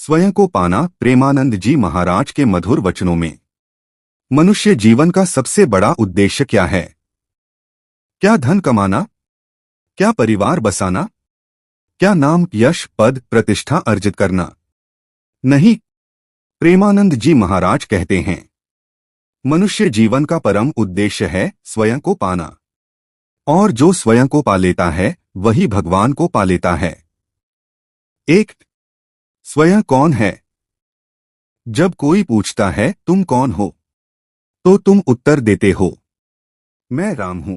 स्वयं को पाना। प्रेमानंद जी महाराज के मधुर वचनों में। मनुष्य जीवन का सबसे बड़ा उद्देश्य क्या है? क्या धन कमाना? क्या परिवार बसाना? क्या नाम, यश, पद, प्रतिष्ठा अर्जित करना? नहीं। प्रेमानंद जी महाराज कहते हैं, मनुष्य जीवन का परम उद्देश्य है स्वयं को पाना। और जो स्वयं को पा लेता है वही भगवान को पा लेता है। एक, स्वयं कौन है? जब कोई पूछता है तुम कौन हो, तो तुम उत्तर देते हो, मैं राम हूं,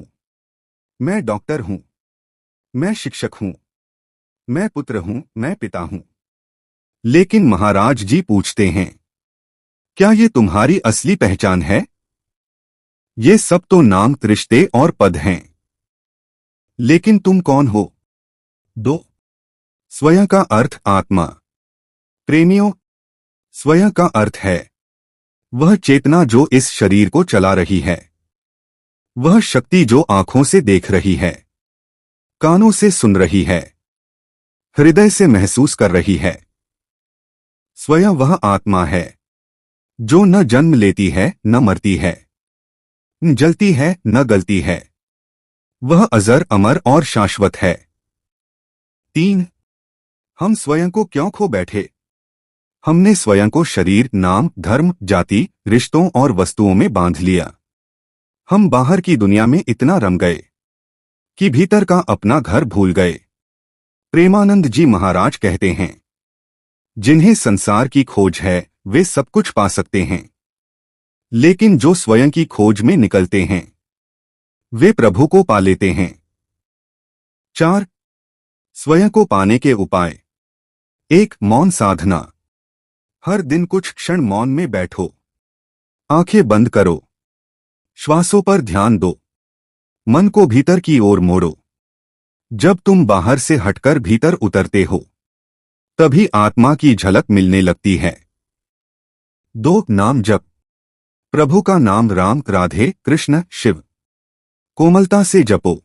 मैं डॉक्टर हूं, मैं शिक्षक हूं, मैं पुत्र हूं, मैं पिता हूं। लेकिन महाराज जी पूछते हैं, क्या ये तुम्हारी असली पहचान है? ये सब तो नाम, रिश्ते और पद हैं, लेकिन तुम कौन हो? दो, स्वयं का अर्थ आत्मा। प्रेमियों, स्वयं का अर्थ है वह चेतना जो इस शरीर को चला रही है, वह शक्ति जो आंखों से देख रही है, कानों से सुन रही है, हृदय से महसूस कर रही है। स्वयं वह आत्मा है जो न जन्म लेती है, न मरती है, न जलती है, न गलती है। वह अजर, अमर और शाश्वत है। 3, हम स्वयं को क्यों खो बैठे? हमने स्वयं को शरीर, नाम, धर्म, जाति, रिश्तों और वस्तुओं में बांध लिया। हम बाहर की दुनिया में इतना रम गए कि भीतर का अपना घर भूल गए। प्रेमानंद जी महाराज कहते हैं, जिन्हें संसार की खोज है वे सब कुछ पा सकते हैं, लेकिन जो स्वयं की खोज में निकलते हैं वे प्रभु को पा लेते हैं। 4, स्वयं को पाने के उपाय। 1, मौन साधना। हर दिन कुछ क्षण मौन में बैठो, आंखें बंद करो, श्वासों पर ध्यान दो, मन को भीतर की ओर मोड़ो। जब तुम बाहर से हटकर भीतर उतरते हो तभी आत्मा की झलक मिलने लगती है। 2, नाम जप। प्रभु का नाम राम, राधे, कृष्ण, शिव कोमलता से जपो।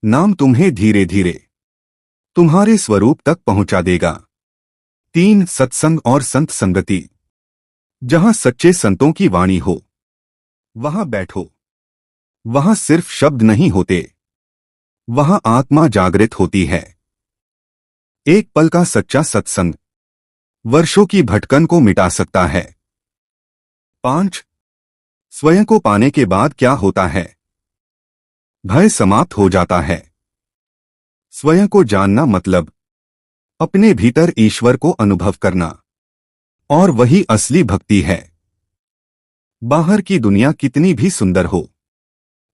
नाम तुम्हें धीरे धीरे तुम्हारे स्वरूप तक पहुंचा देगा। 3, सत्संग और संत संगति। जहां सच्चे संतों की वाणी हो वहां बैठो। वहां सिर्फ शब्द नहीं होते, वहां आत्मा जागृत होती है। एक पल का सच्चा सत्संग वर्षों की भटकन को मिटा सकता है। 5, स्वयं को पाने के बाद क्या होता है? भय समाप्त हो जाता है। स्वयं को जानना मतलब अपने भीतर ईश्वर को अनुभव करना, और वही असली भक्ति है। बाहर की दुनिया कितनी भी सुंदर हो,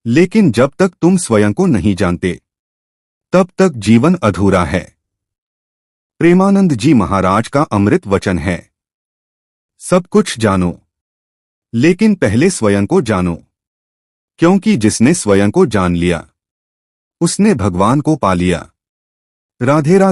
लेकिन जब तक तुम स्वयं को नहीं जानते तब तक जीवन अधूरा है। प्रेमानंद जी महाराज का अमृत वचन है, सब कुछ जानो लेकिन पहले स्वयं को जानो, क्योंकि जिसने स्वयं को जान लिया उसने भगवान को पा लिया। राधे राधे।